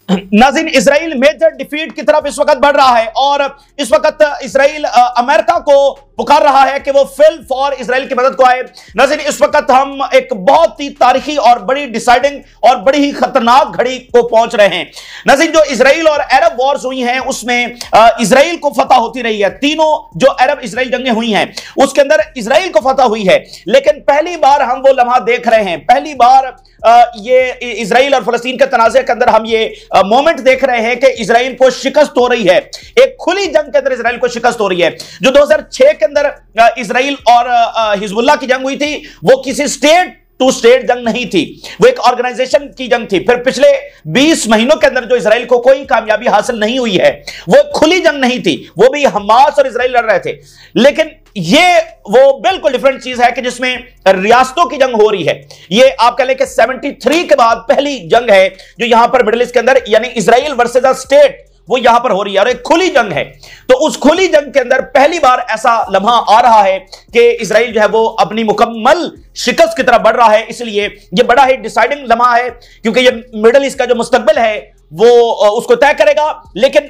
नाज़रीन, Israel major defeat की तरफ इस वक्त बढ़ रहा है और इस वक्त इजराइल अमेरिका को पुकार रहा है कि वो फिल फॉर इजराइल की मदद को आए। नाज़रीन, इस वक्त हम एक बहुत ही तारीखी और बड़ी डिसाइडिंग और बड़ी ही खतरनाक घड़ी को पहुंच रहे हैं। नाज़रीन, जो इजराइल और अरब वॉर्स हुई हैं उसमें इजराइल को फतह होती रही है। तीनों जो अरब इजराइल जंगें हुई हैं उसके अंदर इजराइल को फतह हुई है, लेकिन पहली बार हम वो लम्हा देख रहे हैं, पहली बार ये इजराइल और फलस्तीन के तनाज़े के अंदर हम ये मोमेंट देख रहे हैं कि इजराइल को शिकस्त हो रही है। एक खुली जंग के अंदर इजराइल को शिकस्त हो रही है। जो 2006 के अंदर इजराइल और हिजबुल्लाह की जंग हुई थी वो किसी स्टेट टू स्टेट जंग नहीं थी, वो एक ऑर्गेनाइजेशन की जंग थी। फिर पिछले 20 महीनों के अंदर जो इजराइल को कोई कामयाबी हासिल नहीं हुई है वो खुली जंग नहीं थी, वो भी हमास और इजराइल लड़ रहे थे। लेकिन ये वो बिल्कुल डिफरेंट चीज है कि जिसमें रियासतों की जंग हो रही है। ये आप कह लें कि 73 के बाद पहली जंग है जो यहां पर मिडिल ईस्ट के अंदर, यानी इजराइल वर्सेस अ स्टेट, वो यहां पर हो रही है और एक खुली जंग है। तो उस खुली जंग के अंदर पहली बार ऐसा लम्हा आ रहा है कि इजराइल जो है वो अपनी मुकम्मल शिकस्त की तरफ बढ़ रहा है। इसलिए ये बड़ा ही डिसाइडिंग लम्हा है क्योंकि ये मिडिल ईस्ट का जो मुस्तकबिल है वो उसको तय करेगा। लेकिन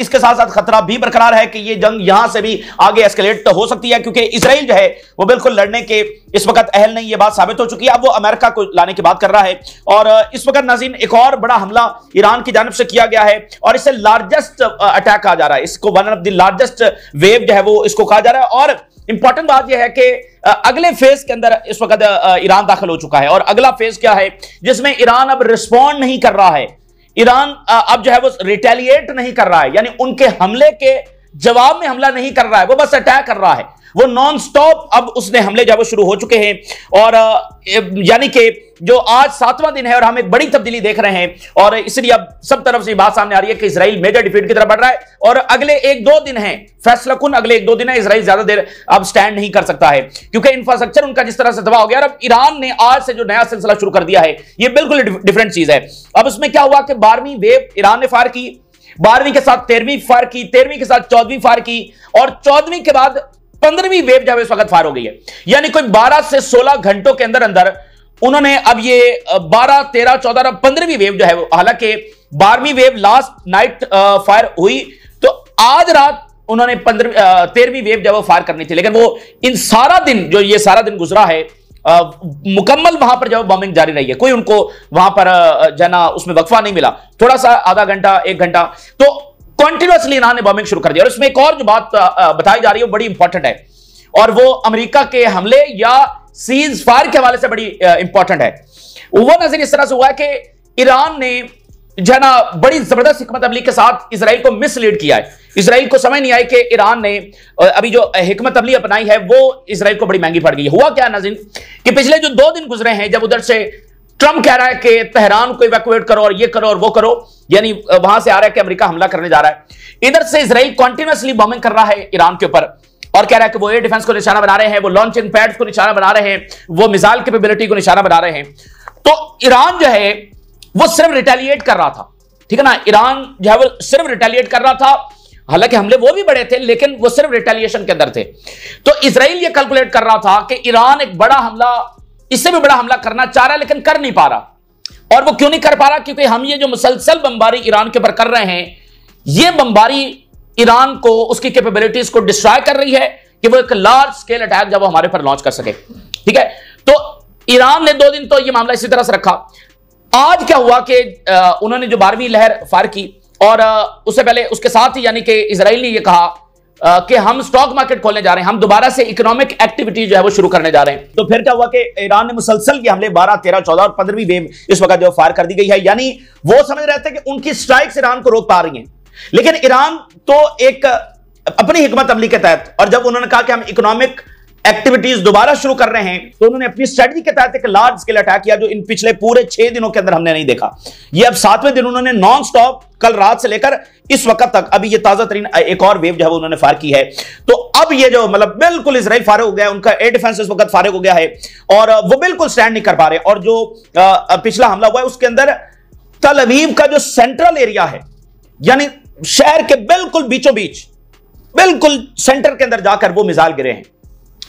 इसके साथ साथ खतरा भी बरकरार है कि ये जंग यहां से भी आगे एस्केलेट हो सकती है क्योंकि इजराइल जो है वो बिल्कुल लड़ने के इस वक्त अहल नहीं, ये बात साबित हो चुकी है। अब वो अमेरिका को लाने की बात कर रहा है और इस वक्त नाज़रीन एक और बड़ा हमला ईरान की जानिब से किया गया है और इससे लार्जेस्ट अटैक कहा जा रहा है। इसको one of the largest wave जो है वो इसको कहा जा रहा है। और इंपॉर्टेंट बात यह है कि अगले फेज के अंदर इस वक्त ईरान दाखिल हो चुका है और अगला फेज क्या है जिसमें ईरान अब रिस्पॉन्ड नहीं कर रहा है। ईरान अब जो है वो रिटेलिएट नहीं कर रहा है, यानी उनके हमले के जवाब में हमला नहीं कर रहा है, वो बस अटैक कर रहा है। वो नॉन स्टॉप अब उसने हमले जो है वो शुरू हो चुके हैं और यानी कि जो आज 7वां दिन है और हम एक बड़ी तब्दीली देख रहे हैं और इसलिए अब सब तरफ से बात सामने आ रही है कि इजराइल मेजर डिफीट की तरफ बढ़ रहा है और अगले 1-2 दिन है फैसलाकुन, अगले 1-2 दिन है। इजराइल ज्यादा देर अब स्टैंड नहीं कर सकता है क्योंकि इंफ्रास्ट्रक्चर उनका जिस तरह से तबाह हो गया। और अब ईरान ने आज से जो नया सिलसिला शुरू कर दिया है ये बिल्कुल डिफरेंट चीज है। अब उसमें क्या हुआ कि 12वीं वेव ईरान ने फायर की, 12वीं के साथ 13वीं फायर की, 13वीं के साथ 14वीं फायर की और 14वीं के बाद 15वीं वेव जो है इस वक्त फायर हो गई है। यानी कोई 12 से 16 घंटों के अंदर अंदर उन्होंने अब ये 12, 13, 14 और 15वीं वेव जो है, हालांकि 12वीं वेव लास्ट नाइट फायर हुई तो आज रात उन्होंने 13वीं वेव जो है वो फायर करनी थी। लेकिन वो इन सारा दिन जो ये सारा दिन गुजरा है मुकम्मल वहां पर जो बॉम्बिंग जारी रही है, कोई उनको वहां पर जना उसमें वक्फा नहीं मिला, थोड़ा सा आधा घंटा 1 घंटा तो कंटिन्यूअसली ईरान ने बॉम्बिंग शुरू कर दिया। और इसमें एक और जो बात बताई जा रही है बड़ी इंपॉर्टेंट है और वो अमेरिका के हमले या सीज फायर के हवाले से बड़ी इंपॉर्टेंट है। वो नजर इस तरह से हुआ है कि ईरान ने जो है ना बड़ी जबरदस्त हिकमत अमली के साथ इजराइल को मिसलीड किया है। इजराइल को समझ नहीं आई कि ईरान ने अभी जो हिकमत अमली अपनाई है वो इजराइल को बड़ी महंगी पड़ गई है। हुआ क्या नाज़रीन कि पिछले जो 2 दिन गुजरे हैं जब उधर से ट्रंप कह रहा है कि तेहरान को इवैक्यूएट करो और ये करो और वो करो, यानी वहां से आ रहा है कि अमेरिका हमला करने जा रहा है, इधर से इजराइल कॉन्टिन्यूसली बॉम्बिंग कर रहा है ईरान के ऊपर और कह रहा है कि वो एयर डिफेंस को निशाना बना रहे हैं, वो लॉन्चिंग पैड्स को निशाना बना रहे हैं, वो मिसाइल कैपेबिलिटी को निशाना बना रहे हैं। तो ईरान जो है वो सिर्फ रिटेलिएट कर रहा था, ठीक है ना, ईरान जो है वो सिर्फ रिटेलिएट कर रहा था। हालांकि हमले वो भी बड़े थे लेकिन वो सिर्फ रिटेलिएशन के अंदर थे। तो इजराइल ये कैलकुलेट कर रहा था कि ईरान एक बड़ा हमला, इससे भी बड़ा हमला करना चाह रहा है लेकिन कर नहीं पा रहा। और वो क्यों नहीं कर पा रहा? क्योंकि हम ये जो मुसलसल बमबारी ईरान के ऊपर कर रहे हैं, ये बमबारी ईरान को उसकी कैपेबिलिटीज को डिस्ट्रॉय कर रही है कि वो एक लार्ज स्केल अटैक जब वो हमारे पर लॉन्च कर सके। ठीक है, तो ईरान ने 2 दिन तो ये मामला इसी तरह से रखा। आज क्या हुआ कि उन्होंने जो 12वीं लहर फायर की और उससे पहले उसके साथ ही यानी कि इजराइल ने यह कहा कि हम स्टॉक मार्केट खोलने जा रहे हैं, हम दोबारा से इकोनॉमिक एक्टिविटी जो है वो शुरू करने जा रहे हैं। तो फिर क्या हुआ कि ईरान ने मुसलसल के हमले 12, 13, 14 और 15वीं वेव इस वक्त जो फायर कर दी गई है। यानी वो समझ रहे थे कि उनकी स्ट्राइक्स ईरान को रोक पा रही हैं, लेकिन ईरान तो एक अपनी हिकमत अमली के तहत, और जब उन्होंने कहा कि हम इकोनॉमिक एक्टिविटीज दोबारा शुरू कर रहे हैं तो उन्होंने अपनी स्ट्रेटजी के तहत एक लार्ज स्केल अटैक किया जो इन पिछले पूरे 6 दिनों के अंदर हमने नहीं देखा। ये अब 7वें दिन उन्होंने नॉन स्टॉप कल रात से लेकर इस वक्त तक अभी ये ताजा तरीन एक और वेव जो है उन्होंने फायर की है। तो अब ये जो मतलब बिल्कुल इजराइल फारिग हो गया, उनका एयर डिफेंस इस वक्त फारिग हो गया है और वो बिल्कुल स्टैंड नहीं कर पा रहे। और जो पिछला हमला हुआ है उसके अंदर तल अवीव का जो सेंट्रल एरिया है, यानी शहर के बिल्कुल बीचों बीच, बिल्कुल सेंटर के अंदर जाकर वो मिसाइल गिरे हैं।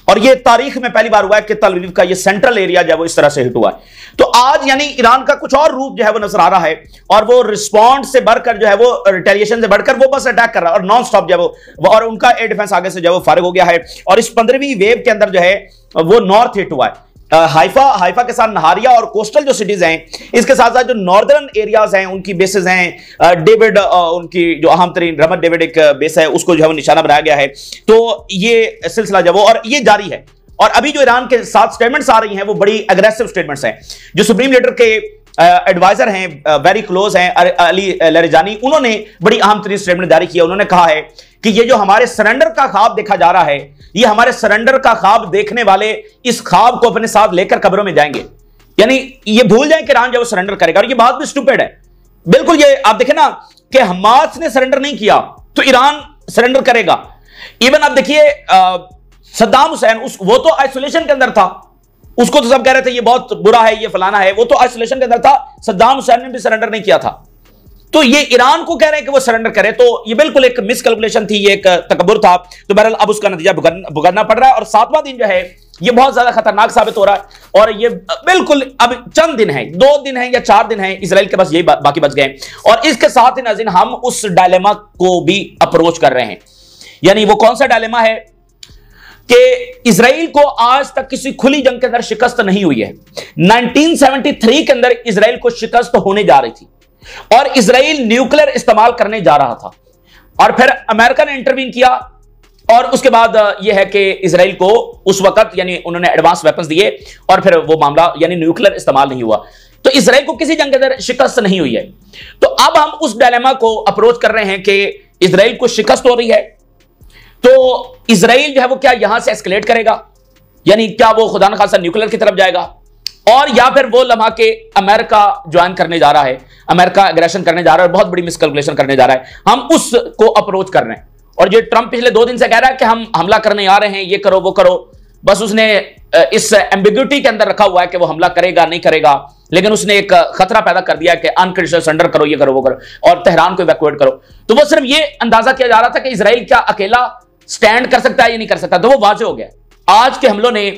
और ये तारीख में पहली बार हुआ है कि तल अवीव का ये सेंट्रल एरिया जो है वो इस तरह से हिट हुआ है। तो आज यानी ईरान का कुछ और रूप जो है वो नजर आ रहा है, और वो रिस्पॉन्ड से बढ़कर जो है वो रिटेलिएशन से बढ़कर वो बस अटैक कर रहा है और नॉन स्टॉप जो है वो, और उनका एयर डिफेंस आगे से जो है वो फारिग हो गया है। और इस 15वीं वेव के अंदर जो है वो नॉर्थ हिट हुआ है। हाइफा के साथ नहारिया और कोस्टल जो सिटीज हैं, इसके साथ साथ जो नॉर्दर्न एरियाज हैं उनकी बेसेस हैं, डेविड उनकी जो अहम तरीन रमत डेविड एक बेस है उसको जो है वो निशाना बनाया गया है। तो ये सिलसिला जो वो और ये जारी है। और अभी जो ईरान के साथ स्टेटमेंट्स आ रही हैं वो बड़ी अग्रेसिव स्टेटमेंट्स हैं। जो सुप्रीम लीडर के एडवाइजर हैं, वेरी क्लोज हैं, अली लरिजानी, उन्होंने बड़ी अहम तरीन स्टेटमेंट जारी किया। उन्होंने कहा है कि ये जो हमारे सरेंडर का ख्वाब देखा जा रहा है, ये हमारे सरेंडर का ख्वाब देखने वाले इस ख्वाब को अपने साथ लेकर कब्रों में जाएंगे। यानी ये भूल जाएं कि ईरान जब सरेंडर करेगा। और ये बात भी स्टूपिड है बिल्कुल। ये आप देखें ना कि हमास ने सरेंडर नहीं किया तो ईरान सरेंडर करेगा। इवन आप देखिए सद्दाम हुसैन, वो तो आइसोलेशन के अंदर था, उसको तो सब कह रहे थे ये बहुत बुरा है, ये फलाना है, वो तो आइसोलेशन के अंदर था। सद्दाम हुसैन ने भी सरेंडर नहीं किया था। तो ये ईरान को कह रहे हैं कि वो सरेंडर करे, तो ये बिल्कुल एक मिसकैलकुलेशन थी, ये एक तकब्बुर था। तो बहरहाल अब उसका नतीजा भुगतना पड़ रहा है। और 7वां दिन जो है ये बहुत ज्यादा खतरनाक साबित हो रहा है। और ये बिल्कुल अब चंद दिन है, 2 दिन है या 4 दिन है इजराइल के पास, यही बाकी बच गए। और इसके साथ ही नाज़रीन हम उस डायलेमा को भी अप्रोच कर रहे हैं। यानी वो कौन सा डायलेमा है कि इजराइल को आज तक किसी खुली जंग के अंदर शिकस्त नहीं हुई है। 1973 के अंदर इजराइल को शिकस्त होने जा रही थी और इजराइल न्यूक्लियर इस्तेमाल करने जा रहा था। और फिर अमेरिका ने इंटरवीन किया और उसके बाद यह है कि इजराइल को उस वक्त यानी उन्होंने एडवांस वेपन्स दिए और फिर वो मामला यानी न्यूक्लियर इस्तेमाल नहीं हुआ। तो इजराइल को किसी जंग के अंदर शिकस्त नहीं हुई है। तो अब हम उस डायलेमा को अप्रोच कर रहे हैं कि इजराइल को शिकस्त हो रही है, तो इजराइल जो है वो क्या यहां से एस्केलेट करेगा, यानी क्या वो खुदा न खासा न्यूक्लियर की तरफ जाएगा, और या फिर वो लम्हा के अमेरिका ज्वाइन करने जा रहा है, अमेरिका एग्रेशन करने जा रहा है, बहुत बड़ी मिसकैलकुलेशन करने जा रहा है। हम उसको अप्रोच कर रहे हैं। और जो ट्रंप पिछले 2 दिन से कह रहा है कि हम हमला करने आ रहे हैं, ये करो वो करो, बस उसने इस एम्बिग्यूटी के अंदर रखा हुआ है कि वो हमला करेगा नहीं करेगा, लेकिन उसने एक खतरा पैदा कर दिया कि अनकंडीशनल सरेंडर करो, ये करो वो करो, और तेहरान को इवैक्यूएट करो। तो वो सिर्फ ये अंदाजा किया जा रहा था कि इजराइल क्या अकेला स्टैंड कर सकता है या नहीं कर सकता, तो वो वाजे हो गया। आज के हमलों ने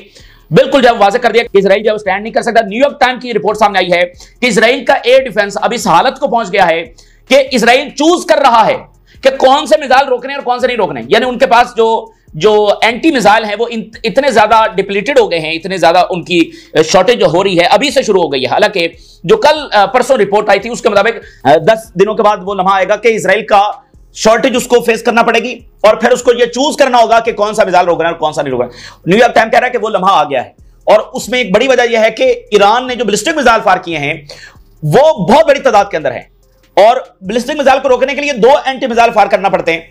बिल्कुल जब वाजे कर दिया कि इजराइल जब स्टैंड नहीं कर सकता। न्यूयॉर्क टाइम की रिपोर्ट सामने आई है कि इजराइल का एयर डिफेंस अब इस हालत को पहुंच गया है कि इजराइल चूज कर रहा है कि कौन से मिसाइल रोकने और कौन से नहीं रोकने। यानी उनके पास जो एंटी मिसाइल हैं वो इतने ज्यादा डिप्लीटेड हो गए हैं, इतने ज्यादा उनकी शॉर्टेज हो रही है, अभी से शुरू हो गई है। हालांकि जो कल परसों रिपोर्ट आई थी उसके मुताबिक 10 दिनों के बाद वो लम्हा आएगा कि इजराइल का शॉर्टेज उसको फेस करना पड़ेगी और फिर उसको ये चूज करना होगा कि कौन सा मिसाइल रोकना है और कौन सा नहीं रोकना। न्यूयॉर्क टाइम कह रहा है कि वो लम्हा आ गया है। और उसमें एक बड़ी वजह यह है कि ईरान ने जो बैलिस्टिक मिसाइल फायर किए हैं वो बहुत बड़ी तादाद के अंदर है, और बैलिस्टिक मिसाइल को रोकने के लिए 2 एंटी मिसाइल फायर करना पड़ते हैं।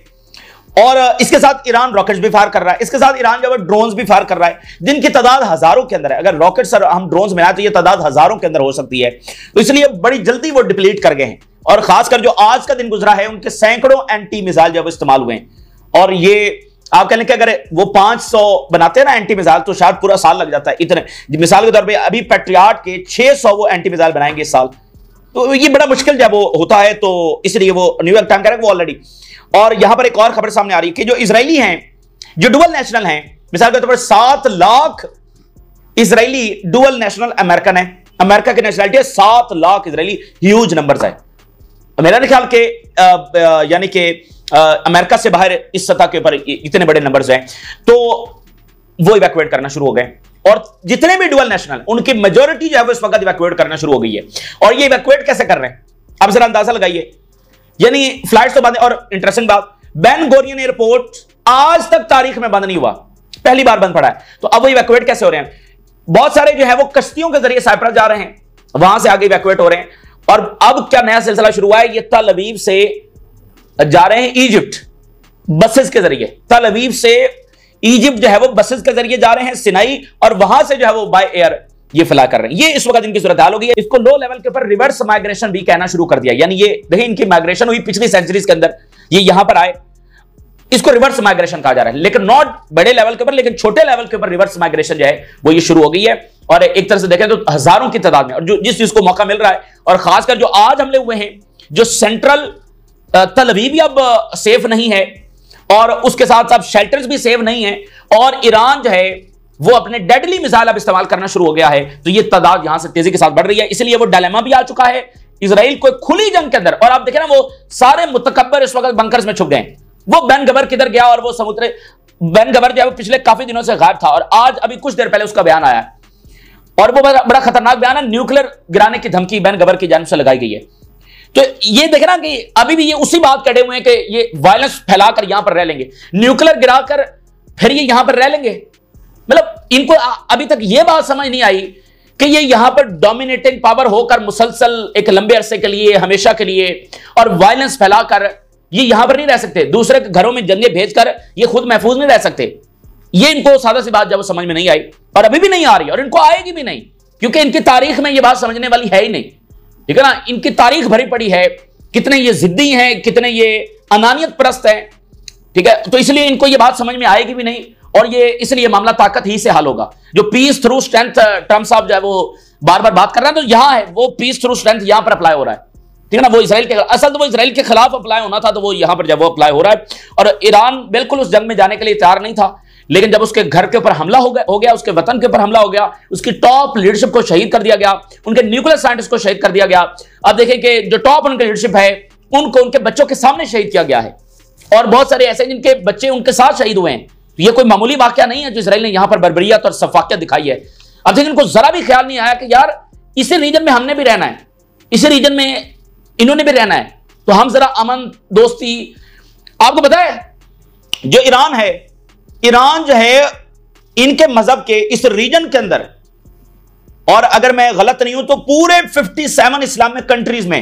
और इसके साथ ईरान रॉकेट्स भी फायर कर रहा है, इसके साथ ईरान जो है ड्रोन्स भी फायर कर रहा है, जिनकी तादाद हजारों के अंदर है। अगर रॉकेट्स और हम ड्रोन्स मिलाएं तो ये तादाद हजारों के अंदर हो सकती है। तो इसलिए बड़ी जल्दी वो डिप्लीट कर गए हैं। और खासकर जो आज का दिन गुजरा है उनके सैकड़ों एंटी मिसाइल जब इस्तेमाल हुए हैं। और ये आप कहने के अगर वो 500 बनाते हैं ना एंटी मिसाइल तो शायद पूरा साल लग जाता है। इतने मिसाल के तौर पे अभी पैट्रियट के 600 वो एंटी मिसाइल बनाएंगे इस साल, तो ये बड़ा मुश्किल जब वो होता है। तो इसलिए वो न्यूयॉर्क टाइम कह रहा है वो ऑलरेडी। और यहां पर एक और खबर सामने आ रही है कि जो इजरायली हैं, जो डुअल नेशनल हैं, मिसाल के तौर पर 7 lakh Israeli dual national American है, अमेरिका की नेशनलिटी है 7 लाख इजरायली, ह्यूज नंबर्स है। मेरा ख्याल के यानी कि अमेरिका से बाहर इस सतह के ऊपर इतने बड़े नंबर्स हैं, तो वो इवैक्यूएट करना शुरू हो गए। और जितने भी डुअल नेशनल उनकी मेजॉरिटी जो है वो इस वक्त इवैक्यूएट करना शुरू हो गई है। और ये इवैक्यूएट कैसे कर रहे हैं अब जरा अंदाजा लगाइए। यानी फ्लाइट्स तो बंद है। और इंटरेस्टिंग बात, बेन गोरियन एयरपोर्ट आज तक तारीख में बंद नहीं हुआ, पहली बार बंद पड़ा है। तो अब वो इवैक्यूएट कैसे हो रहे हैं? बहुत सारे जो है वो कश्तियों के जरिए साइप्रस जा रहे हैं, वहां से आगे इवैक्यूएट हो रहे हैं। और अब क्या नया सिलसिला शुरू हुआ है, ये तल अवीव से जा रहे हैं इजिप्ट बसेस के जरिए। तल अवीव से इजिप्ट जो है वो बसेस के जरिए जा रहे हैं सिनाई, और वहां से जो है वो बाय एयर ये फ्लाई कर रहे हैं। ये इस वक्त इनकी सूरत हाल हो गई है। इसको लो लेवल के ऊपर रिवर्स माइग्रेशन भी कहना शुरू कर दिया। यानी ये देखिए इनकी माइग्रेशन हुई पिछली सेंचुरीज के अंदर, ये यहां पर आए, इसको रिवर्स माइग्रेशन कहा जा रहा है। लेकिन नॉट बड़े लेवल के ऊपर, लेकिन छोटे लेवल के ऊपर रिवर्स माइग्रेशन जो है वो ये शुरू हो गई है। और एक तरह से देखें तो हजारों की तादाद में, और जो जिस चीज को मौका मिल रहा है, और खासकर जो आज हमले हुए हैं, जो सेंट्रल तल अवीव भी अब सेफ नहीं है, और उसके साथ साथ शेल्टर्स भी सेव नहीं है, और ईरान जो है वो अपने डेडली मिसाइल अब इस्तेमाल करना शुरू हो गया है। तो ये तादाद यहां से तेजी के साथ बढ़ रही है, इसलिए वो डायलेमा भी आ चुका है इजराइल को खुली जंग के अंदर। और आप देखें ना, वो सारे मुतकब्बर इस वक्त बंकर्स में छुप गए। वो बेन गबर किधर गया, और वो समुद्र बेन गबर जो है वो पिछले काफी दिनों से गायब था, और आज अभी कुछ देर पहले उसका बयान आया, और वो बड़ा खतरनाक बयान है। न्यूक्लियर गिराने की धमकी बेन गबर की जानिब से लगाई गई है। तो ये देखे ना कि अभी भी ये उसी बात कड़े हुए हैं कि ये वायलेंस फैलाकर यहां पर रह लेंगे, न्यूक्लियर गिराकर फिर ये यहां पर रह लेंगे। मतलब इनको अभी तक ये बात समझ नहीं आई कि ये यहां पर डोमिनेटिंग पावर होकर मुसलसल एक लंबे अरसे के लिए, हमेशा के लिए, और वायलेंस फैलाकर ये यहां पर नहीं रह सकते। दूसरे घरों में जंगे भेजकर ये खुद महफूज नहीं रह सकते। ये इनको सादा सी बात जब समझ में नहीं आई, और अभी भी नहीं आ रही, और इनको आएगी भी नहीं, क्योंकि इनकी तारीख में ये बात समझने वाली है ही नहीं। ठीक है ना, इनकी तारीख भरी पड़ी है, कितने ये जिद्दी हैं, कितने ये अनानियत परस्त हैं। ठीक है, तो इसलिए इनको ये बात समझ में आएगी भी नहीं, और ये इसलिए मामला ताकत ही से हल होगा। जो पीस थ्रू स्ट्रेंथ ट्रम्प साहब जो है वो बार बार बात कर रहे हैं, तो यहां है वो पीस थ्रू स्ट्रेंथ यहां पर अप्लाई हो रहा है। ठीक है ना, वो इसराइल के असल तो वो इसराइल के खिलाफ अप्लाई होना था, तो वो यहां पर जब वो अप्लाई हो रहा है। और ईरान बिल्कुल उस जंग में जाने के लिए तैयार नहीं था, लेकिन जब उसके घर के ऊपर हमला हो गया, उसके वतन के ऊपर हमला हो गया, उसकी टॉप लीडरशिप को शहीद कर दिया गया, उनके न्यूक्लियर साइंटिस्ट को शहीद कर दिया गया। अब देखें कि जो टॉप उनकी लीडरशिप है उनको उनके बच्चों के सामने शहीद किया गया है, और बहुत सारे ऐसे जिनके बच्चे उनके साथ शहीद हुए हैं। तो ये कोई मामूली वाकया नहीं है जो इसराइल ने यहां पर बर्बरियत और सफाकियत दिखाई है। अब देखिए, इनको जरा भी ख्याल नहीं आया कि यार इसी रीजन में हमने भी रहना है, इसी रीजन में इन्होंने भी रहना है, तो हम जरा अमन दोस्ती। आपको पता है जो ईरान है, ईरान जो है इनके मजहब के इस रीजन के अंदर, और अगर मैं गलत नहीं हूं तो पूरे 57 इस्लामिक कंट्रीज में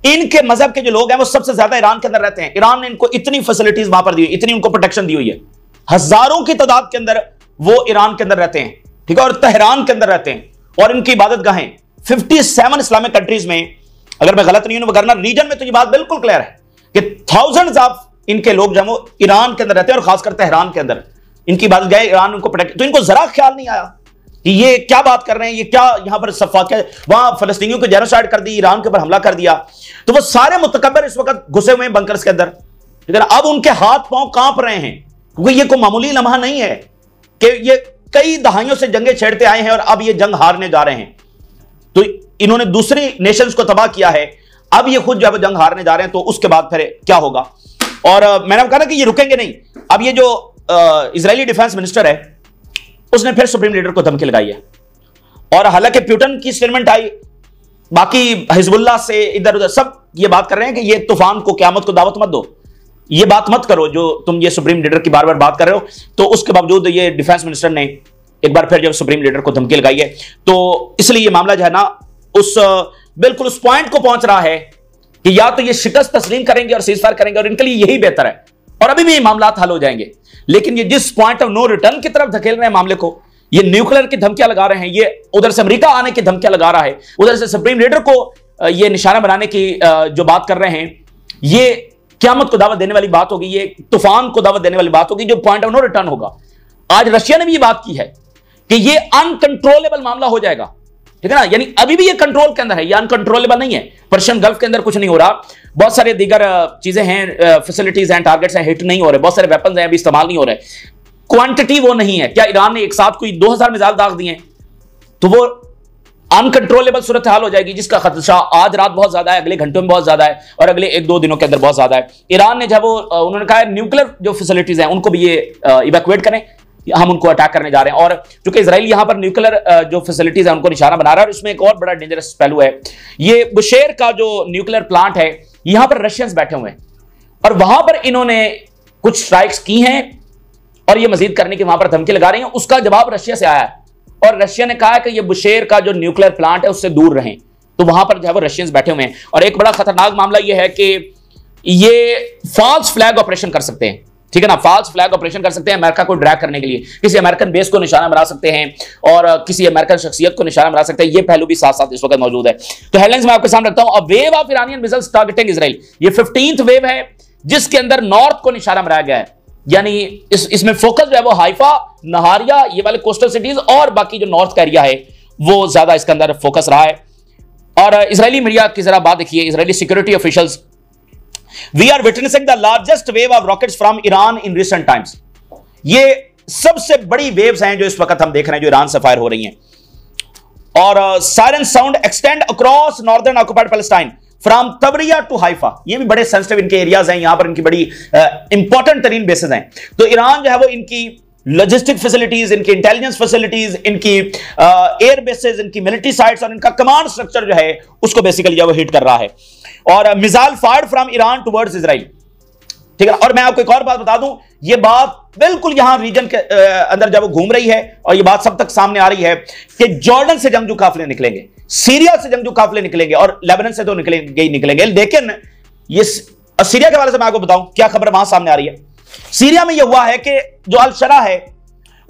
इनके मजहब के जो लोग हैं वो सबसे ज्यादा ईरान के अंदर रहते हैं। ईरान ने इनको इतनी फैसिलिटीज वहां पर दी हुई, इतनी उनको प्रोटेक्शन दी हुई है, हजारों की तादाद के अंदर वो ईरान के अंदर रहते हैं। ठीक है, और तेहरान के अंदर रहते हैं, और इनकी इबादत गाहें 57 इस्लामिक कंट्रीज में, अगर मैं गलत नहीं हूं वरना रीजन में तो ये बात बिल्कुल क्लियर है कि थाउजेंड्स ऑफ इनके लोग जो वो ईरान के अंदर रहते हैं, और खासकर तेहरान के अंदर इनकी बात गए, ईरान उनको प्रोटेक्ट। तो इनको जरा ख्याल नहीं आया कि ये क्या बात कर रहे हैं, ये क्या यहां पर सफाक है, वहां फलस्तीनियों को जेनोसाइड कर दी, ईरान के ऊपर हमला कर दिया। तो वो सारे मुतकब्बर इस वक्त घुसे हुए हैं बंकर्स के अंदर। ठीक है ना, अब उनके हाथ पांव कांप रहे हैं, क्योंकि ये कोई मामूली लम्हा नहीं है कि ये कई दहाइयों से जंगें छेड़ते आए हैं और अब ये जंग हारने जा रहे हैं। तो इन्होंने दूसरी नेशंस को तबाह किया है, अब ये खुद जब जंग हारने जा रहे हैं, तो उसके बाद फिर क्या होगा। और मैंने कहा ना कि ये रुकेंगे नहीं। अब ये जो इजरायली डिफेंस मिनिस्टर है उसने फिर सुप्रीम लीडर को धमकी लगाई है, और हालांकि प्यूटन की स्टेटमेंट आई, बाकी हिजबुल्लाह से इधर उधर सब ये बात कर रहे हैं कि ये तूफान को, क़यामत को दावत मत दो, ये बात मत करो जो तुम ये सुप्रीम लीडर की बार बार बात कर रहे हो। तो उसके बावजूद ये डिफेंस मिनिस्टर ने एक बार फिर जब सुप्रीम लीडर को धमकी लगाई है, तो इसलिए ये मामला जो है ना उस बिल्कुल उस पॉइंट को पहुंच रहा है कि या तो ये शिकस्त तस्लीम करेंगे और सीजफायर करेंगे, और इनके लिए यही बेहतर है, और अभी भी ये मामला हल हो जाएंगे। लेकिन ये जिस पॉइंट ऑफ नो रिटर्न की तरफ धकेल रहे हैं मामले को, ये न्यूक्लियर की धमकियां लगा रहे हैं, ये उधर से अमेरिका आने की धमकियां लगा रहा है, उधर से सुप्रीम लीडर को ये निशाना बनाने की जो बात कर रहे हैं, ये क़यामत को दावत देने वाली बात होगी, ये तूफान को दावत देने वाली बात होगी, जो पॉइंट ऑफ नो रिटर्न होगा। आज रशिया ने भी ये बात की है कि ये अनकंट्रोलेबल मामला हो जाएगा। ठीक है ना, यानी अभी भी ये कंट्रोल के अंदर है, ये अनकंट्रोलेबल नहीं है। पर्शियन गल्फ के अंदर कुछ नहीं हो रहा, बहुत सारे दीगर चीजें हैं, फैसिलिटीज हैं, टारगेट्स हैं, हिट नहीं हो रहे, बहुत सारे वेपन्स हैं अभी इस्तेमाल नहीं हो रहे, क्वांटिटी वो नहीं है। क्या ईरान ने एक साथ कोई 2000 मिसाइल दाग दिए, तो वो अनकंट्रोलेबल सूरत हाल हो जाएगी, जिसका खदशा आज रात बहुत ज्यादा है, अगले घंटों में बहुत ज्यादा है, और अगले 1-2 दिनों के अंदर बहुत ज्यादा है। ईरान ने जब उन्होंने कहा न्यूक्लियर जो फैसिलिटीज हैं उनको भी ये इवैक्यूएट करें, हम उनको अटैक करने जा रहे हैं। और चूंकि इजराइल यहां पर न्यूक्लियर जो फैसिलिटीज है उनको निशाना बना रहा है, और इसमें एक और बड़ा डेंजरस पहलू है, ये बुशेर का जो न्यूक्लियर प्लांट है, यहां पर रशियंस बैठे हुए हैं, और वहां पर इन्होंने कुछ स्ट्राइक्स की हैं, और ये मजीद करने की वहां पर धमकी लगा रही हैं। उसका जवाब रशिया से आया है, और रशिया ने कहा है कि ये बुशेर का जो न्यूक्लियर प्लांट है उससे दूर रहें। तो वहां पर जो है वो रशियंस बैठे हुए हैं, और एक बड़ा खतरनाक मामला यह है कि ये फॉल्स फ्लैग ऑपरेशन कर सकते हैं। ठीक है ना, फॉल्स फ्लैग ऑपरेशन कर सकते हैं अमेरिका को ड्रैग करने के लिए, किसी अमेरिकन बेस को निशाना बना सकते हैं, और किसी अमेरिकन शख्सियत को निशाना बना सकते हैं। ये पहलू भी साथ साथ इस वक्त मौजूद है। तो हेडलाइंस में आपके सामने रखता हूं, a wave of Iranian missiles targeting Israel. ये 15th वेव है जिसके अंदर नॉर्थ को निशाना बनाया गया है, यानी इसमें फोकस जो है वो हाइफा, नहारिया, ये वाले कोस्टल सिटीज, और बाकी जो नॉर्थ का एरिया है वो ज्यादा इसके अंदर फोकस रहा है। और इजरायली मीडिया की जरा बात देखिए, Israeli security officials we are witnessing the largest wave of rockets from Iran in recent times. ये सबसे बड़ी वेव्स हैं जो इस वक्त हम देख रहे हैं, जो ईरान से फायर हो रही हैं। और siren sound extend across northern occupied Palestine from Tabariya to Haifa. ये भी बड़े सेंसिटिव इनके एरियाज हैं, यहां पर इनकी बड़ी इंपॉर्टेंट तरीन बेसेस हैं। तो ईरान जो है वो इनकी लॉजिस्टिक फैसिलिटीज, इनकी इंटेलिजेंस फैसिलिटीज, इनकी एयर बेसेस, इनकी मिलिट्री साइट्स और इनका कमांड स्ट्रक्चर जो है उसको बेसिकली वो हिट कर रहा है। और missile fired from Iran towards Israel, ठीक है। और मैं आपको एक और बात बता दूं, ये बात बिल्कुल यहां रीजन के अंदर जब वो घूम रही है और ये बात सब तक सामने आ रही है कि जॉर्डन से जंगजू काफिले निकलेंगे, सीरिया से जंगजू काफिले निकलेंगे और लेबनान से तो निकलेंगे ही निकलेंगे। लेकिन ये सीरिया के बारे में मैं आपको बताऊं क्या खबर वहां सामने आ रही है। सीरिया में यह हुआ है कि जो अल शरा है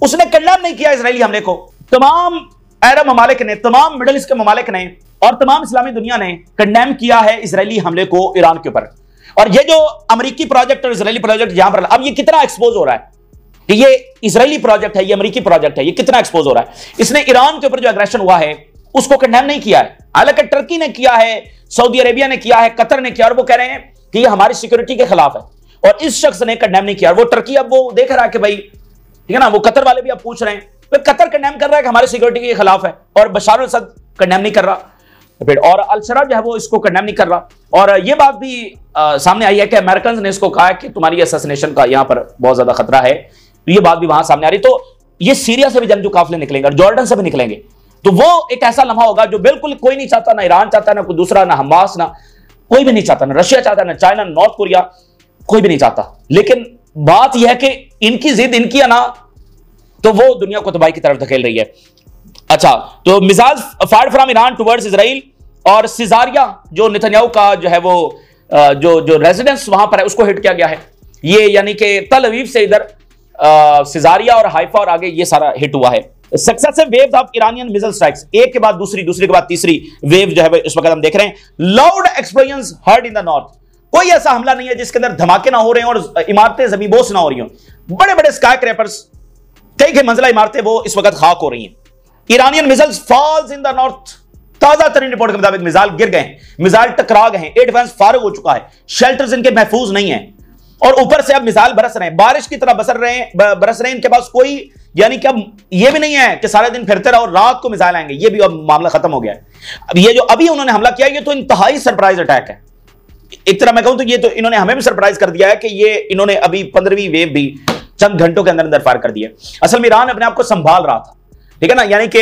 उसने कंडेम नहीं किया इजरायली हमले को। तमाम अरब ममालिक ने, तमाम मिडिल ईस्ट के ममालिक ने और तमाम इस्लामी दुनिया ने कंडेम किया है इजरायली हमले को ईरान के ऊपर। और ये जो अमेरिकी प्रोजेक्ट और इजरायली प्रोजेक्ट यहां पर अब ये कितना एक्सपोज हो रहा है कि ये इजरायली प्रोजेक्ट है, ये अमेरिकी प्रोजेक्ट है, ये कितना एक्सपोज हो रहा है। इसने ईरान के ऊपर जो एग्रेशन हुआ है उसको कंडेम नहीं किया है, हालांकि टर्की ने किया है, सऊदी अरेबिया ने किया है, कतर ने किया, और वो कह रहे हैं कि ये हमारी सिक्योरिटी के खिलाफ है। और इस शख्स ने कंडेम नहीं किया। वो टर्की अब वो देख रहा है कि भाई ठीक है ना, वो कतर वाले भी अब पूछ रहे हैं, तो कतर कंडेम कर रहा है कि हमारी सिक्योरिटी के खिलाफ है, और बशार अल असद कंडेम नहीं कर रहा, और अल शरा जो है वो इसको कंडेम नहीं कर रहा। और ये बात भी सामने आई है कि अमेरिकन ने इसको कहा है कि तुम्हारी असैसिनेशन का यहां पर बहुत ज्यादा खतरा है। तो ये बात भी वहां सामने आ रही। तो ये सीरिया से भी जंगजू काफिले निकलेंगे और जॉर्डन से भी निकलेंगे। तो वो एक ऐसा लम्हा होगा जो बिल्कुल कोई नहीं चाहता, ना ईरान चाहता, ना कोई दूसरा, ना हमास, ना कोई भी नहीं चाहता, ना रशिया चाहता, ना चाइना, नॉर्थ कोरिया, कोई भी नहीं चाहता। लेकिन बात यह है कि इनकी जिद इनकी है ना, तो वो दुनिया को तबाही की तरफ धकेल रही है। अच्छा, तो missile fired from Iran towards Israel, और सिजारिया जो नेतन्याहू का जो है वो जो रेजिडेंस वहां पर है उसको हिट किया गया है। ये यानी कि तल अवीव से इधर सिजारिया और हाइफा और आगे ये सारा हिट हुआ है। Successive waves of Iranian missile strikes, एक के बाद दूसरी, दूसरी के बाद तीसरी वेव जो है इस वक्त हम देख रहे हैं। Loud explosions heard in the north, कोई ऐसा हमला नहीं है जिसके अंदर धमाके ना हो रहे हैं और इमारतें जमींबोस ना हो रही हो। बड़े बड़े स्काई क्रैपर्स, कई मंजिला इमारतें वो इस वक्त खाक हो रही हैं। Iranian missiles falls in the north, ताजा तरीन रिपोर्ट के मुताबिक मिसाइल गिर गए हैं, मिसाइल टकरा गए हैं, एयर डिफेंस फारग हो चुका है, शेल्टर्स इनके महफूज नहीं है, और ऊपर से अब मिसाइल बरस रहे हैं, बारिश की तरह बरस रहे हैं। इनके पास कोई यानी कि अब ये भी नहीं है कि सारे दिन फिरते रहो, रात को मिसाइल आएंगे, ये भी अब मामला खत्म हो गया है। अब ये जो अभी उन्होंने हमला किया ये तो इंतहाई सरप्राइज अटैक है। एक तरह मैं कहूं तो ये तो इन्होंने हमें भी सरप्राइज कर दिया है कि ये इन्होंने अभी 15वीं वेव भी चंद घंटों के अंदर अंदर फायर कर दिया। असल में ईरान अपने आप को संभाल रहा था, ठीक है ना, यानी कि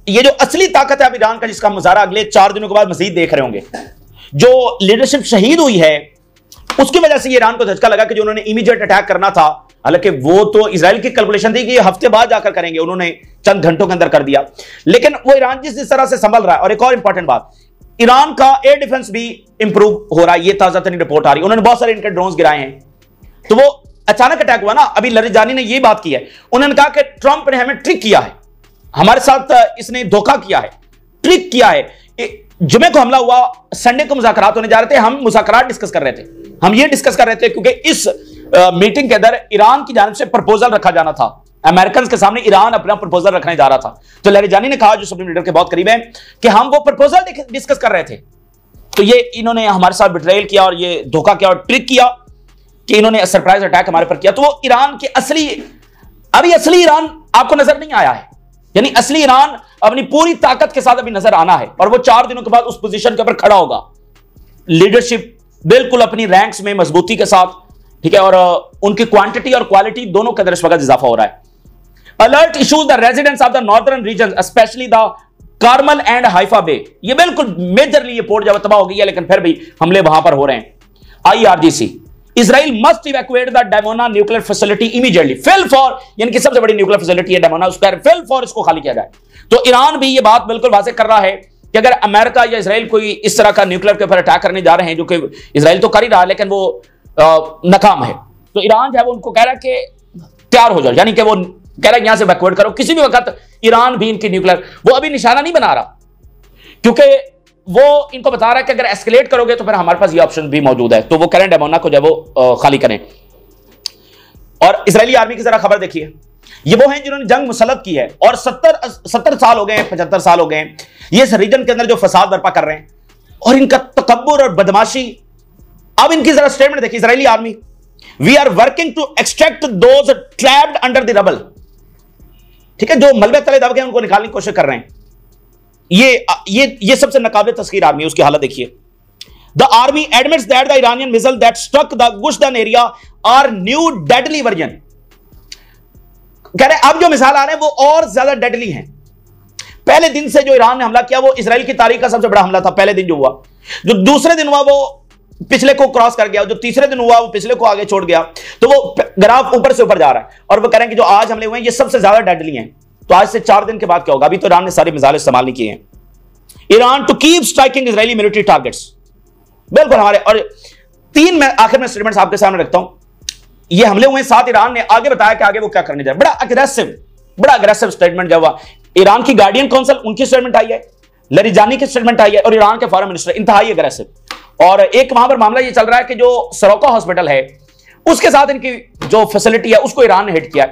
ये जो असली ताकत है अब ईरान का, जिसका मुजाहरा अगले 4 दिनों के बाद मजीद देख रहे होंगे, जो लीडरशिप शहीद हुई है उसकी वजह से ईरान को झटका लगा कि जो उन्होंने इमीडिएट अटैक करना था, हालांकि वो तो इजराइल की कैलकुलेशन थी कि हफ्ते बाद जाकर करेंगे, उन्होंने चंद घंटों के अंदर कर दिया। लेकिन वो ईरान जिस तरह से संभल रहा है, और एक और इंपॉर्टेंट बात, ईरान का एयर डिफेंस भी इंप्रूव हो रहा है, ये ताजा तरीन रिपोर्ट आ रही है। उन्होंने बहुत सारे इनके ड्रोन्स गिराए हैं। तो वो अचानक अटैक हुआ ना, अभी लरिजानी ने ये बात की है, उन्होंने कहा कि ट्रंप ने हमें ट्रिक किया है, हमारे साथ इसने धोखा किया है, ट्रिक किया है। जुमे को हमला हुआ, संडे को मुज़ाकरात होने जा रहे थे, हम मुज़ाकरात डिस्कस कर रहे थे, हम ये डिस्कस कर रहे थे क्योंकि इस मीटिंग के अंदर ईरान की जानिब से प्रपोजल रखा जाना था, अमेरिकन के सामने ईरान अपना प्रपोजल रखने जा रहा था। तो लरिजानी ने कहा, जो सुप्रीम लीडर के बहुत करीब है, कि हम वो प्रपोजल डिस्कस कर रहे थे। तो ये इन्होंने हमारे साथ बिट्रेयल किया और ये धोखा किया और ट्रिक किया कि इन्होंने सरप्राइज अटैक हमारे पर किया। तो वो ईरान के अभी असली ईरान आपको नजर नहीं आया है, यानी असली ईरान अपनी पूरी ताकत के साथ अभी नजर आना है, और वो 4 दिनों के बाद उस पोजीशन के ऊपर खड़ा होगा, लीडरशिप बिल्कुल अपनी रैंक्स में मजबूती के साथ, ठीक है, और उनकी क्वांटिटी और क्वालिटी दोनों के अंदर इस वक्त इजाफा हो रहा है। Alert issues the residents of the northern region specially the Carmel and Haifa Bay, ये बिल्कुल मेजरली ये पोर्ट जब तबाह हो गई है, लेकिन फिर भी हमले वहां पर हो रहे हैं। IRGC, Israel must evacuate the Dimona nuclear facility immediately, फिल फॉर, यानी कि सबसे बड़ी न्यूक्लियर फैसिलिटी है डायमोना, उसका फिल फॉर इसको खाली किया जाए। तो ईरान भी ये बात बिल्कुल वाज़ेह कर रहा है कि अगर अमेरिका या इजराइल कोई इस तरह का न्यूक्लियर के ऊपर अटैक करने जा रहे हैं, जो कि इजराइल तो कर ही रहा है लेकिन वो नाकाम है, तो ईरान जो है वो उनको कह रहा है कि तैयार हो जाओ, यानी कि वो कह रहा है यहां से बैकवर्ड करो, किसी भी वक्त ईरान भी इनकी न्यूक्लियर, वो अभी निशाना नहीं बना रहा, क्योंकि वो इनको बता रहा है कि अगर एस्केलेट करोगे तो फिर हमारे पास ये ऑप्शन भी मौजूद है। तो वो करें डायमोना को जब वो खाली करें। और इजरायली आर्मी की जरा खबर देखिए, ये वो हैं जिन्होंने जंग मुसल्लत की है, और 70 साल हो गए, 75 साल हो गए ये इस रीजन के अंदर जो फसाद बर्पा कर रहे हैं, और इनका तकब्बुर और बदमाशी अब इनकी जरा स्टेटमेंट देखिए, Israeli army, we are working to extract those trapped under the rubble. ठीक है, जो मलबे तले दब गए उनको निकालने की कोशिश कर रहे हैं। ये सबसे नकाबे तस्कीर आर्मी, उसकी हालत देखिए। The army admits that the Iranian missile that struck the Gush Dan area are new deadly version. कह रहे अब जो मिसाइल आ रहे हैं वो और ज्यादा डेडली हैं। पहले दिन से जो ईरान ने हमला किया वो इजराइल की तारीख का सबसे बड़ा हमला था। पहले दिन जो हुआ, जो दूसरे दिन हुआ वो पिछले को क्रॉस कर गया, जो तीसरे दिन हुआ वो पिछले को आगे छोड़ गया। तो वो ग्राफ ऊपर से ऊपर जा रहा है और वो कह रहे हैं कि जो आज हमले हुए हैं ये सबसे ज्यादा डेडली हैं। तो आज से 4 दिन के बाद क्या होगा? अभी तो ईरान ने सारे मिसाइल इस्तेमाल नहीं किए हैं। Iran to keep striking Israeli military targets, बिल्कुल हमारे। और 3 मैं आखिर में स्टेटमेंट्स आपके सामने रखता हूं। ये हमले हुए साथ ईरान ने आगे बताया कि आगे वो क्या करने जाए। बड़ा अग्रेसिव स्टेटमेंट जब हुआ। ईरान की गार्डियन काउंसिल, उनकी स्टेटमेंट आई है, लरिजानी की स्टेटमेंट आई है, और ईरान के फॉरेन मिनिस्टर इंतहाई अग्रेसिव। और एक वहां पर मामला ये चल रहा है कि जो सरोका हॉस्पिटल है उसके साथ इनकी जो फैसिलिटी है उसको ईरान ने हिट किया।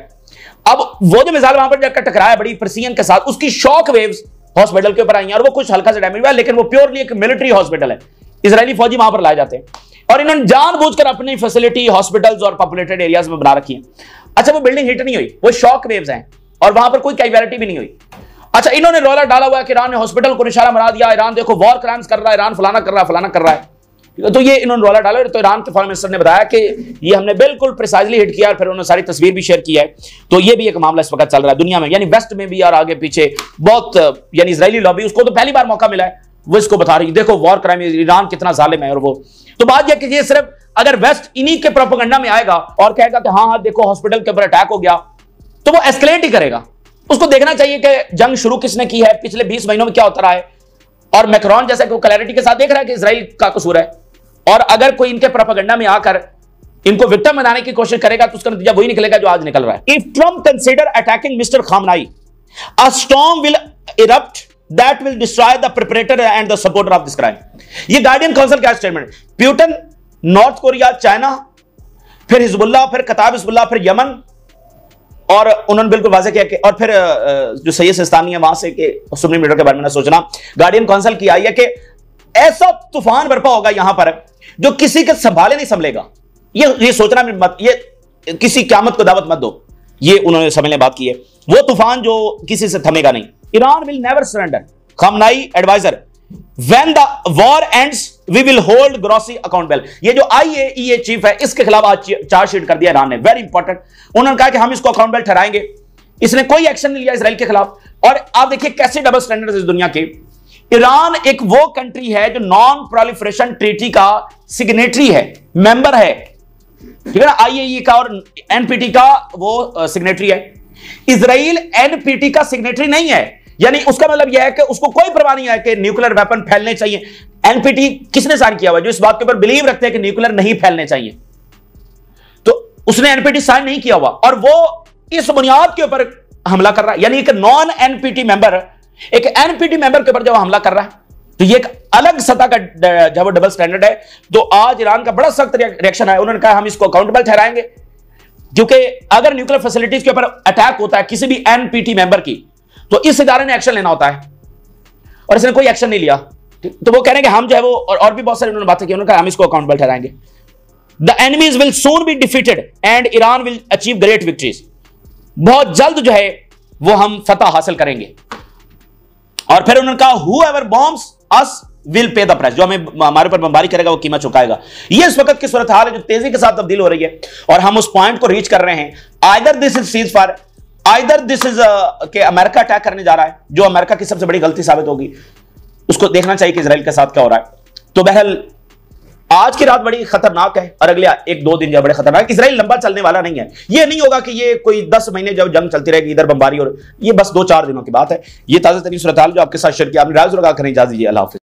अब वो जो मिसाइल वहां पर जाकर टकराया बड़ी प्रिसीजन के साथ, उसकी शॉक वेव्स हॉस्पिटल के ऊपर आई हैं और वो कुछ हल्का सा डैमेज हुआ, लेकिन वो प्योरली एक मिलिट्री हॉस्पिटल है। इजरायली फौजी वहां पर लाए जाते हैं और इन्होंने जानबूझकर अपनी फैसिलिटी हॉस्पिटल्स और पॉपुलेटेड एरियाज में बना रखी है। अच्छा, वो बिल्डिंग हिट नहीं हुई, वो शॉक वेव्स हैं और वहां पर कोई कैजुअलिटी भी नहीं हुई। अच्छा, इन्होंने रोला डाला हुआ है कि ईरान ने हॉस्पिटल को निशाना बना दिया, ईरान देखो वॉर क्राइम्स कर रहा है, ईरान फलाना कर रहा है। तो ये इन्होंने रोला डाला। तो ईरान के फॉरेन मिनिस्टर ने बताया कि ये हमने बिल्कुल प्रिसाइजली हिट किया, और फिर उन्होंने सारी तस्वीर भी शेयर की है। तो ये भी एक मामला इस वक्त चल रहा है दुनिया में, यानी वेस्ट में भी और आगे पीछे बहुत, यानी इजरायली लॉबी, उसको तो पहली बार मौका मिला है, वो इसको बता रही देखो वॉर क्राइम, ईरान कितना जालिम है। और वो तो बात यह कि ये सिर्फ अगर वेस्ट इन्हीं के प्रोपेगेंडा में आएगा और कहेगा कि हाँ देखो हॉस्पिटल के ऊपर अटैक हो गया, तो वो एस्केलेट ही करेगा। उसको देखना चाहिए कि जंग शुरू किसने की है, पिछले 20 महीनों में क्या होता रहा है। और मैक्रोन जैसा कि क्लैरिटी के साथ देख रहा है कि इजराइल का कसूर है, और अगर कोई इनके प्रोपेगेंडा में आकर इनको विक्टिम बनाने की कोशिश करेगा तो उसका नतीजा वही निकलेगा जो आज निकल रहा है। If Trump consider attacking mister खामनाई, a storm will erupt that will destroy the प्रिपरेटर and the supporter of this crime. ये गार्डियन काउंसिल का statement. Putin, north Korea, China, फिर हिजबुल्लाह, फिर कताब हिजबुल्लाह, फिर यमन, और उन्होंने बिल्कुल वाज़ेह किया कि, और फिर जो सैयद सिस्तानी है वहां से कि सुप्रीम लीडर के बारे में सोचना। गार्डियन काउंसिल की आई है कि ऐसा तूफान बरपा होगा यहां पर जो किसी के संभाले नहीं संभलेगा। ये सोचना मत, ये किसी क़यामत को दावत मत दो, ये उन्होंने समझने बात की है। वो तूफान जो किसी से थमेगा नहीं। Iran will never surrender, Khamenei adviser, when the war ends we will hold Grossi accountable. ये जो IAEA चीफ है इसके खिलाफ आज चार्जशीट कर दिया ईरान ने, वेरी इंपॉर्टेंट। उन्होंने कहा कि हम इसको अकाउंटेबल ठहराएंगे। इसने कोई एक्शन नहीं लिया इसराइल के खिलाफ। और आप देखिए कैसे डबल स्टैंडर्ड इस दुनिया के। ईरान एक वो कंट्री है जो नॉन प्रोलिफरेशन ट्रीटी का सिग्नेटरी है, मेंबर है, ठीक है ना, IAEA का और NPT का वो सिग्नेटरी है। इजराइल NPT का सिग्नेटरी नहीं है, यानी उसका मतलब यह है कि उसको कोई परवाह नहीं है कि न्यूक्लियर वेपन फैलने चाहिए। NPT किसने साइन किया हुआ? जो इस बात के ऊपर बिलीव रखते हैं कि न्यूक्लियर नहीं फैलने चाहिए, तो उसने NPT साइन नहीं किया हुआ और वो इस बुनियाद के ऊपर हमला कर रहा है। यानी एक नॉन NPT मेंबर एक NPT मेंबर के ऊपर जब हमला कर रहा है तो ये एक अलग सतह का जब डबल स्टैंडर्ड है। तो आज ईरान का बड़ा सख्त रिएक्शन है। उन्होंने कहा हम इसको अकाउंटेबल ठहराएंगे, क्योंकि अगर न्यूक्लियर फैसिलिटीज के ऊपर अटैक होता है किसी भी NPT मेंबर की तो इस इदारे ने एक्शन लेना होता है, और इसने कोई एक्शन नहीं लिया। तो वो कह रहे हैं कि हम जो है वो, और भी बहुत सारी उन्होंने बातें की, उन्होंने कहा हम इसको अकाउंटेबल ठहराएंगे। The enemies will soon be defeated and Iran will achieve great victories. बहुत जल्द जो है वो हम फतह हासिल करेंगे। और फिर उन्होंने कहा whoever bombs us will pay the price, जो हमें हमारे ऊपर बमबारी करेगा वो कीमत चुकाएगा। ये इस वक्त की सूरत हाल है जो तेजी के साथ तब्दील हो रही है और हम उस पॉइंट को रीच कर रहे हैं। Either this is cease fire, either this is कि अमेरिका अटैक करने जा रहा है, जो अमेरिका की सबसे बड़ी गलती साबित होगी। उसको देखना चाहिए कि इजराइल के साथ क्या हो रहा है। तो बहरहाल आज की रात बड़ी खतरनाक है और अगले 1-2 दिन जो बड़े खतरनाक। इजराइल लंबा चलने वाला नहीं है। ये नहीं होगा कि ये कोई 10 महीने जब जंग चलती रहेगी इधर बमबारी, और ये बस 2-4 दिनों की बात है। ये ताजा तरीन सूरत हाल जो आपके साथ शेयर किया, आपने राज करें। इजाजत दीजिए, अल्लाह हाफिज़।